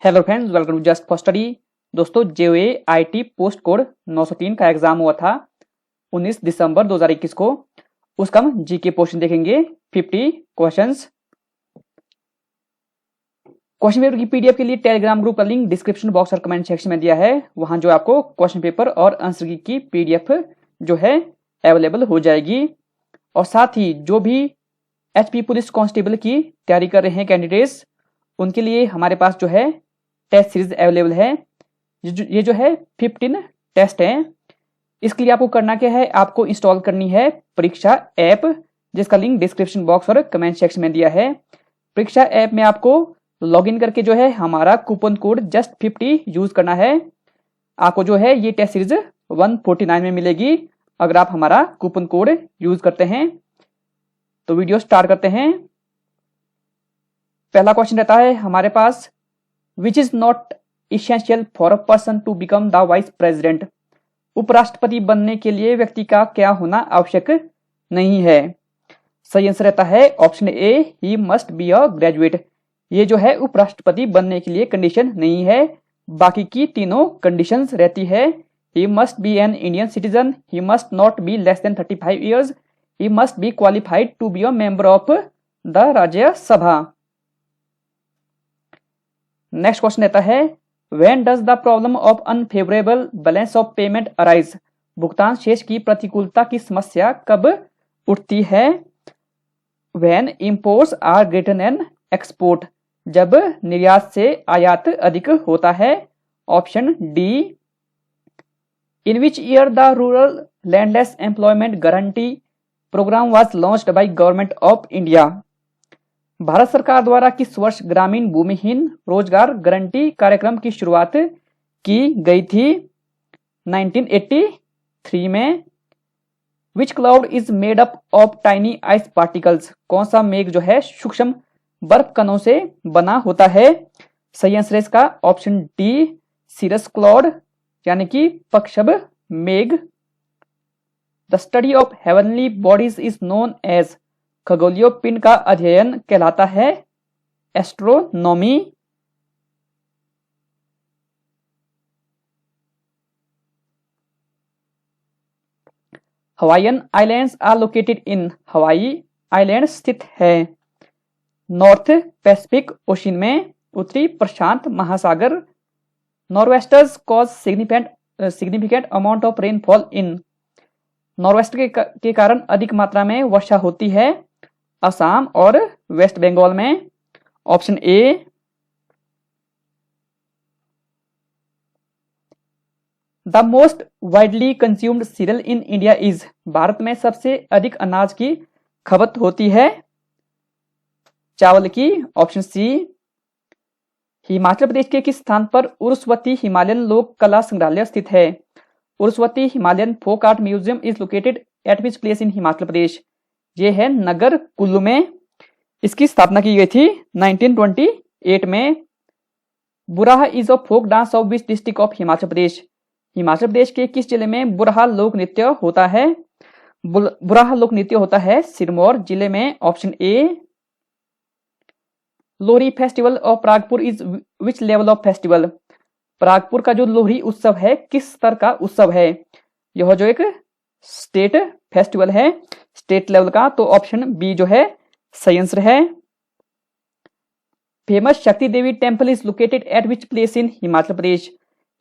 Hello friends, welcome to just for study. दोस्तों, J O A IT post code 903 का exam हुआ था 19 दिसंबर 2021 को। उसका हम जीके पोर्शन देखेंगे। 50 क्वेश्चंस। क्वेश्चन पेपर की पीडीएफ के लिए टेलीग्राम ग्रुप का लिंक डिस्क्रिप्शन बॉक्स और कमेंट सेक्शन में दिया है। वहां जो आपको क्वेश्चन पेपर और आंसर की पीडीएफ जो है अवेलेबल हो जाएगी। और साथ ही जो भी एचपी पुलिस कांस्टेबल की तैयारी कर रहे हैं कैंडिडेट्स, उनके लिए हमारे पास जो है टेस्ट सीरीज अवेलेबल है। ये जो है 15 टेस्ट हैं। इसके लिए आपको करना क्या है, आपको इंस्टॉल करनी है परीक्षा ऐप, जिसका लिंक डिस्क्रिप्शन बॉक्स और कमेंट सेक्शन में दिया है। परीक्षा ऐप में आपको लॉगिन करके जो है हमारा कूपन कोड जस्ट 50 यूज करना है। आपको जो है ये टेस्ट सीरीज 149 में मिलेगी अगर आप हमारा कूपन कोड यूज करते हैं। तो वीडियो स्टार्ट करते हैं। पहला क्वेश्चन रहता है हमारे पास, which is not essential for a person to become the vice president. उपराष्ट्रपति बनने के लिए व्यक्ति का क्या होना आवश्यक नहीं है। सही आंसर रहता है option A, he must be a graduate. ये जो है उपराष्ट्रपति बनने के लिए कंडीशन नहीं है, बाकी की तीनों कंडीशंस रहती है। He must be an Indian citizen, he must not be less than 35 years, he must be qualified to be a member of the Rajya Sabha. Next question रहता है, when does the problem of unfavourable balance of payment arise. भुगतान शेष की प्रतिकूलता की समस्या कब उठती है। When imports are greater than export. जब निर्यात से आयात अधिक होता है। Option D. In which year the rural landless employment guarantee programme was launched by government of India. Bharat सरकार द्वारा किस वर्ष ग्रामीण भूमिहीन रोजगार गारंटी कार्यक्रम की शुरुआत की गई थी। 1983 में। Which cloud is made up of tiny ice particles. कौन सा मेघ जो है सूक्ष्म बर्फ कणों से बना होता है। सही आंसर है इसका ऑप्शन डी, सीरस क्लाउड, यानी कि पक्षभ मेघ। The study of heavenly bodies is known as. खगोलीय पिंड का अध्ययन कहलाता है astronomy. Hawaiian islands are located in. Hawaii island स्थित है नॉर्थ पैसिफिक ओशन में, उत्तरी प्रशांत महासागर। Norwesters cause significant amount of rainfall in. Norwester के कारण अधिक मात्रा में वर्षा होती है असम और वेस्ट बंगाल में। Option A. The most widely consumed serial in India is. Bharat में सबसे अधिक अनाज की खपत होती है चावल की। Option C. हिमाचल प्रदेश के किस स्थान पर उर्वशी हिमालयन लोक कला संग्रहालय स्थित है। Urvashi Himalayan folk art museum is located at which place in Himachal Pradesh. ये है नगर कुल्लू में। इसकी स्थापना की गई थी 1928 में। Buraah is a folk dance of which district of Himachal Pradesh. Himachal Pradesh के किस जिले में बुराहा लोक नृत्य होता है। बुराहा लोक नृत्य होता है सिरमौर जिले में। Option A. Lohri festival of Pragpur is which level of festival. Pragpur का जो लोहरी उत्सव है किस स्तर का उत्सव है। यह जो एक स्टेट फेस्टिवल है, स्टेट लेवल का। तो ऑप्शन बी जो है सही आंसर है। Famous Shakti Devi temple is located at which place in Himachal Pradesh.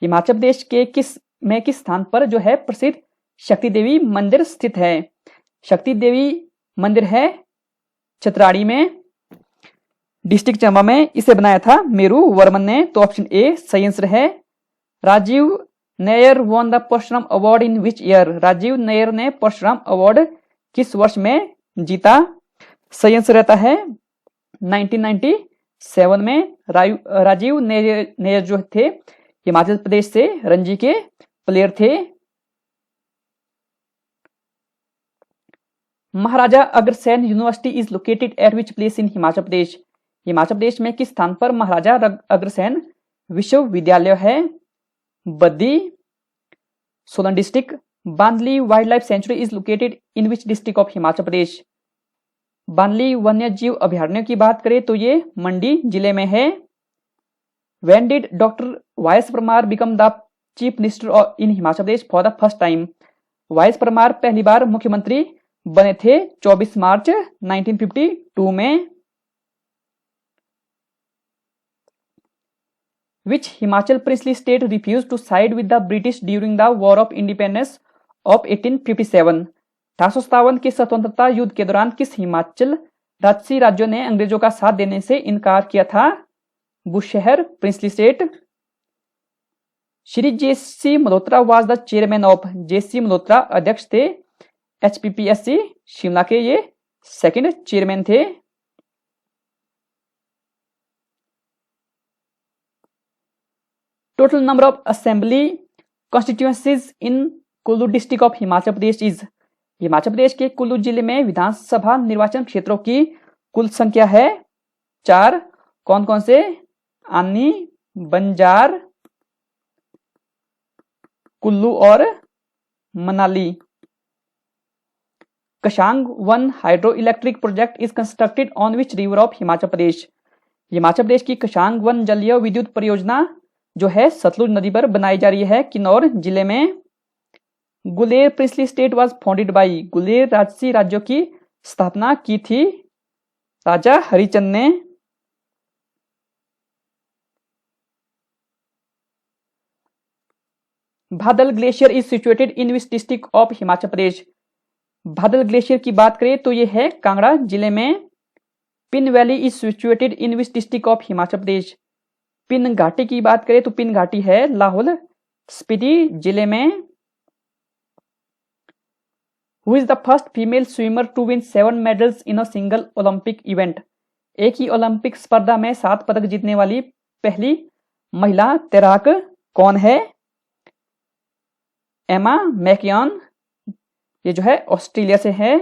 Himachal Pradesh के किस स्थान पर जो है प्रसिद्ध शक्ति देवी मंदिर स्थित है। शक्ति देवी मंदिर है चतराड़ी में, डिस्ट्रिक्ट चंबा में। इसे बनाया था मेरू वर्मन ने। तो ऑप्शन ए सही आंसर है। Rajiv Nair won the Parshuram award in which year. Rajiv Nair ने परशुराम अवार्ड किस वर्ष में जीता। सही आंसर रहता है 1997 में। राजीव नायर जो थे हिमाचल प्रदेश से रणजी के प्लेयर थे। Maharaja Agrasen university is located at which place in Himachal Pradesh. Himachal Pradesh में किस स्थान पर महाराजा अग्रसेन विश्वविद्यालय है। Baddi, Solan district. Bandli wild life sanctuary is located in which district of Himachal Pradesh. Bandli वन्य जीव अभयारण्य की बात करें तो ये मंडी जिले में है। When did Dr. Y S Parmar become the chief minister in Himachal Pradesh for the first time? Y S Parmar पहली बार मुख्यमंत्री बने थे 24 मार्च 1952 में। Which Himachal princely state refused to side with the British during the War of Independence of 1857? 1857 के स्वतंत्रता युद्ध के दौरान किस हिमाचल राजसी राज्यों ने अंग्रेजों का साथ देने से इनकार किया था? Bushahr princely state. Shri J C Malhotra was the chairman of. J C Malhotra अध्यक्ष थे एचपीपीएससी शिमला के, ये सेकंड चेयरमैन थे। Total number of assembly constituencies in Kullu district of Himachal Pradesh is. Himachal Pradesh के कुल्लू जिले में विधानसभा निर्वाचन क्षेत्रों की कुल संख्या है 4। कौन कौन से? आनी, बंजार, कुल्लू और Manali. Kashang 1 hydro electric project is constructed on which river of Himachal Pradesh? Himachal Pradesh की कशांग 1 जलीय विद्युत परियोजना जो है सतलुज नदी पर बनाई जा रही है किन्नौर जिले में। Guler princely state was founded by. Guler राजसी राज्यों की स्थापना की थी राजा हरिचंद ने। Badal glacier is situated in which district of Himachal Pradesh? Badal glacier की बात करें तो ये है कांगड़ा जिले में। Pin valley is situated in which district of Himachal Pradesh? Pin घाटी की बात करें तो पिन घाटी है लाहौल स्पीति जिले में। Who is the first female swimmer to win 7 medals in a single Olympic event? एक ही ओलंपिक स्पर्धा में 7 पदक जीतने वाली पहली महिला तैराक कौन है? एमा मैकियन, ये जो है ऑस्ट्रेलिया से है।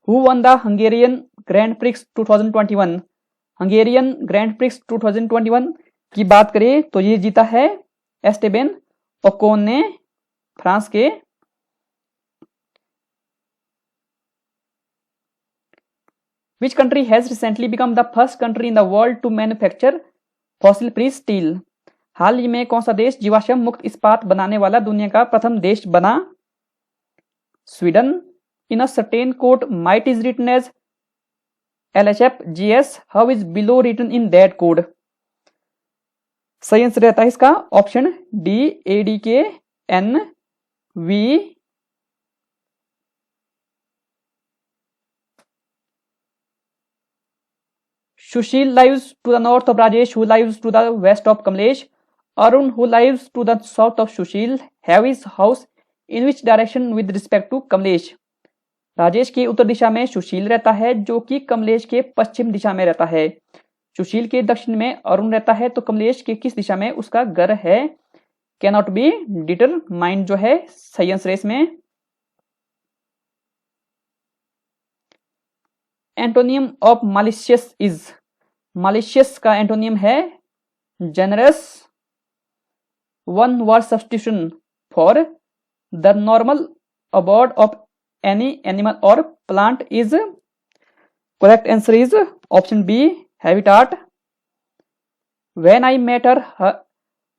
Who one the Hungarian grand prix 2021? Hungarian grand prix 2021 की बात करें तो ये जीता है एस्टेबेन ओकोन ने, फ्रांस के। Which country has recently become the first country in the world to manufacture fossil free steel? हाल ही में कौन सा देश जीवाश्म मुक्त इस्पात बनाने वाला दुनिया का प्रथम देश बना? Sweden. In a certain code might is written as LHFGS, how is below written in that code? सही आंसर रहता है इसका option D, ADKNV। Sushil lives to the north of Rajesh, who lives to the west of Kamlesh. Arun, who lives to the south of Sushil, have his house in which direction with respect to Kamlesh? Rajesh की उत्तर दिशा में सुशील रहता है जो कि कमलेश के पश्चिम दिशा में रहता है। सुशील के दक्षिण में अरुण रहता है तो कमलेश के किस दिशा में उसका घर है? कैनॉट बी डिटरमाइंड जो है सही आंसर है इसमें। Antonym of malicious is. Malicious का एंटोनियम है generous. 1 word substitution for the normal abode of any animal or plant is? Correct answer is option B, habitat. When I met her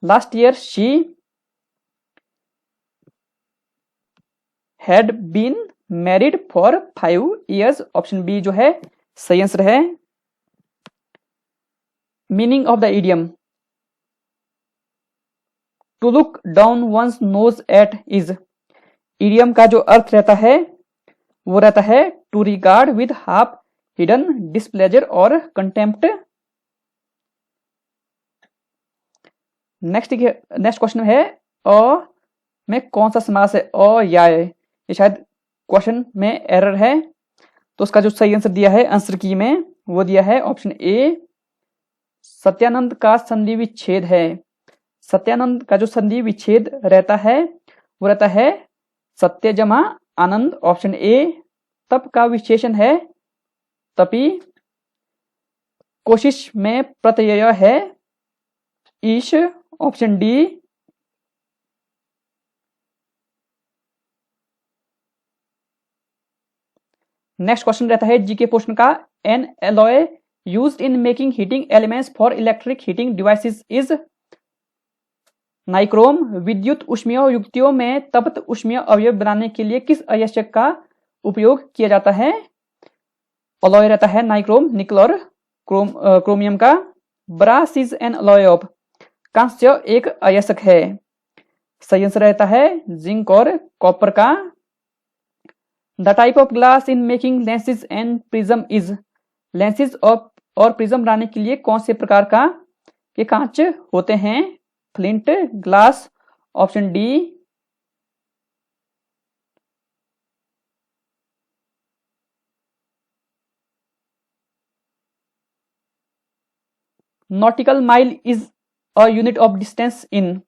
last year, she had been married for 5 years. Option B जो है सही answer है। Meaning of the idiom to look down one's nose at is? Idiom का जो अर्थ रहता है वो रहता है to regard with half hidden displeasure और कंटेम्प्ट। नेक्स्ट क्वेश्चन है अ में कौन सा समास है? अ या ये शायद क्वेश्चन में एरर है तो उसका जो सही आंसर दिया है आंसर की में वो दिया है ऑप्शन ए, सत्यानंद का संधि विच्छेद है। सत्यानंद का जो संधि विच्छेद रहता है वो रहता है सत्य जमा आनंद, ऑप्शन ए। तप का विशेषण है तपी। कोशिश में प्रत्यय है ईश, ऑप्शन डी। नेक्स्ट क्वेश्चन रहता है जीके पोर्शन का, N alloy used in making heating elements for electric heating devices is nichrome. विद्युत ऊष्मीय युक्तियों में तप्त ऊष्मीय अवयव बनाने के लिए किस अयस्क का उपयोग किया जाता है? अलॉय रहता है नाइक्रोम, निकल और क्रोमियम का। Brass is an alloy of, कांस्य एक अयस्क है। सही आंसर रहता है जिंक और कॉपर का। The type of glass in making lenses and prism is, lenses और प्रिज्म बनाने के लिए कौन से प्रकार का ये कांच होते हैं? Flint glass, option D. Nautical mile is a unit of distance in,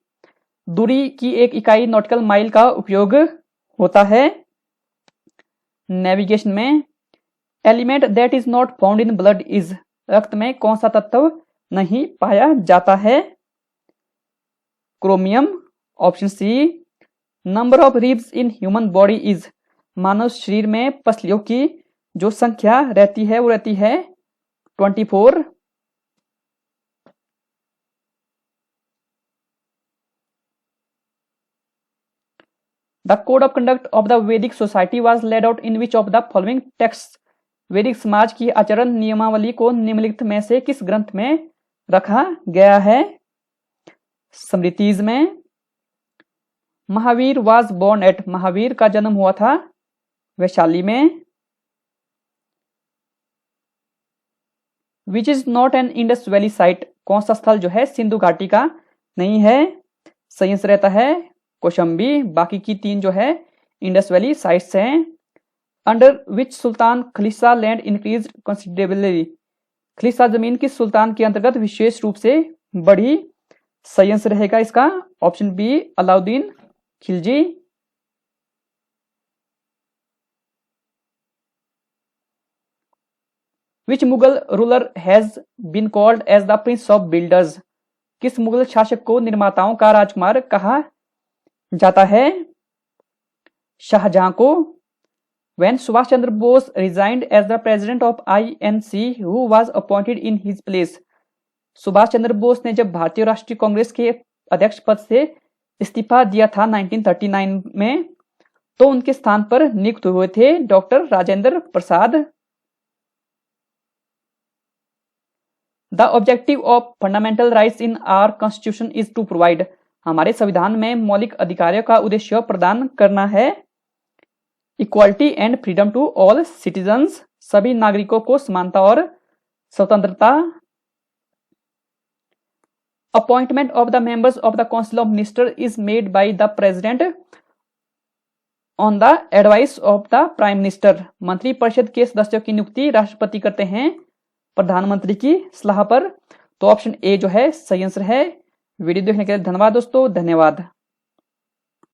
दूरी की एक इकाई नॉटिकल माइल का उपयोग होता है नेविगेशन में। Element that is not found in blood is, रक्त में कौन सा तत्व नहीं पाया जाता है? Chromium, option C. Number of ribs in human body is, मानव शरीर में पसलियों की जो संख्या रहती है वो रहती है 24। The code of conduct of the Vedic society was laid out in which of the following text, वैदिक समाज की आचरण नियमावली को निम्नलिखित में से किस ग्रंथ में रखा गया है? स्मृतिज में। Mahavir was born at, Mahavir का जन्म हुआ था वैशाली में। Which is not an Indus valley site, कौन सा स्थल जो है सिंधु घाटी का नहीं है? सही आंसर रहता है कौशंबी। बाकी की तीन जो है इंडस वैली साइट्स हैं। Under which sultan khalisa land increase considerably, खलीसा जमीन किस सुल्तान के अंतर्गत विशेष रूप से बढ़ी? सही आंसर रहेगा इसका option B, Alauddin Khilji. Which Mughal ruler has been called as the prince of builders, किस मुगल शासक को निर्माताओं का राजकुमार कहा जाता है? शाहजहां को। When Subhash Chandra Bose resigned as the president of INC, who was appointed in his place? Subhash Chandra Bose ने जब भारतीय राष्ट्रीय कांग्रेस के अध्यक्ष पद से इस्तीफा दिया था 1939 में, तो उनके स्थान पर नियुक्त हुए थे doctor Rajendra Prasad. The objective of fundamental rights in our constitution is to provide, हमारे संविधान में मौलिक अधिकारों का उद्देश्य प्रदान करना है equality and freedom to all citizens, सभी नागरिकों को समानता और स्वतंत्रता। Appointment of the members of the council of minister is made by the president on the advice of the prime minister, मंत्री परिषद के सदस्यों की नियुक्ति राष्ट्रपति करते हैं प्रधानमंत्री की सलाह पर। तो ऑप्शन ए जो है सही आंसर है। वीडियो देखने के लिए धन्यवाद दोस्तों, धन्यवाद।